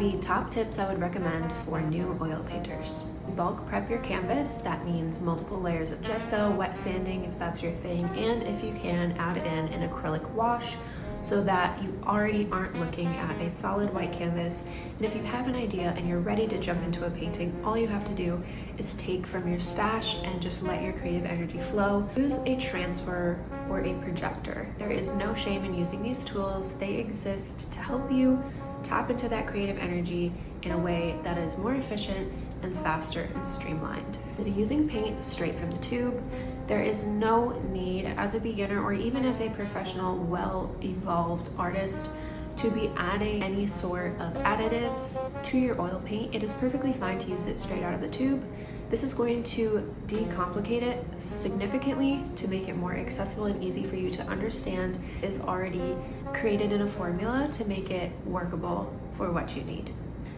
the top tips I would recommend for new oil painters. Bulk prep your canvas. That means multiple layers of gesso, wet sanding if that's your thing, and if you can, add in an acrylic wash so that you already aren't looking at a solid white canvas. And if you have an idea and you're ready to jump into a painting, all you have to do is take from your stash and just let your creative energy flow. Use a transfer or a projector. There is no shame in using these tools. They exist to help you tap into that creative energy in a way that is more efficient and faster and streamlined. Using paint straight from the tube, there is no need as a beginner or even as a professional, well-evolved artist to be adding any sort of additives to your oil paint. It is perfectly fine to use it straight out of the tube. This is going to decomplicate it significantly to make it more accessible and easy for you to understand. It is already created in a formula to make it workable for what you need.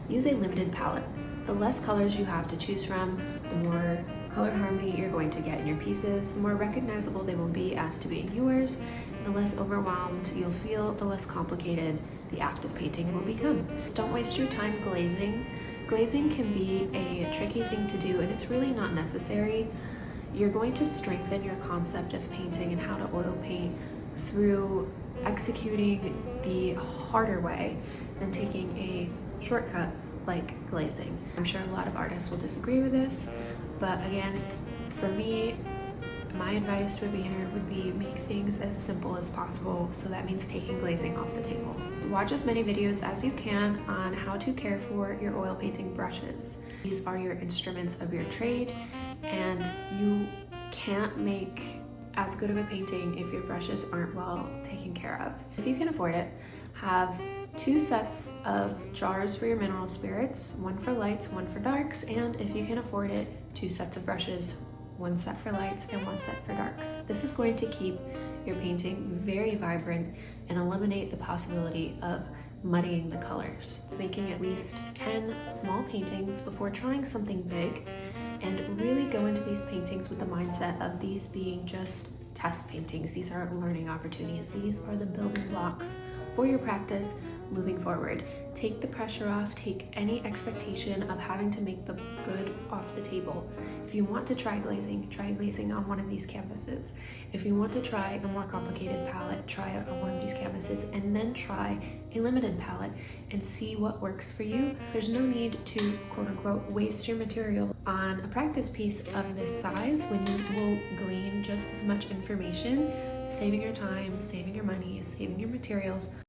Use a limited palette. The less colors you have to choose from, the more color harmony you're going to get in your pieces, the more recognizable they will be as to being yours, the less overwhelmed you'll feel, the less complicated the act of painting will become. Don't waste your time glazing. Glazing can be a tricky thing to do, and it's really not necessary. You're going to strengthen your concept of painting and how to oil paint through executing the harder way than taking a shortcut like glazing. I'm sure a lot of artists will disagree with this, but again, for me, my advice to a beginner would be make things as simple as possible, so that means taking glazing off the table. Watch as many videos as you can on how to care for your oil painting brushes. These are your instruments of your trade, and you can't make as good of a painting if your brushes aren't well taken care of. If you can afford it, have 2 sets of jars for your mineral spirits, one for lights, one for darks, and if you can afford it, 2 sets of brushes, 1 set for lights and 1 set for darks. This is going to keep your painting very vibrant and eliminate the possibility of muddying the colors. Making at least 10 small paintings before trying something big, and really go into these paintings with the mindset of these being just test paintings. These are learning opportunities. These are the building blocks for your practice moving forward. Take the pressure off, take any expectation of having to make the good off the table. If you want to try glazing on one of these canvases. If you want to try a more complicated palette, try it on one of these canvases, and then try a limited palette and see what works for you. There's no need to, quote unquote, waste your material on a practice piece of this size when you will glean just as much information, saving your time, saving your money, saving your materials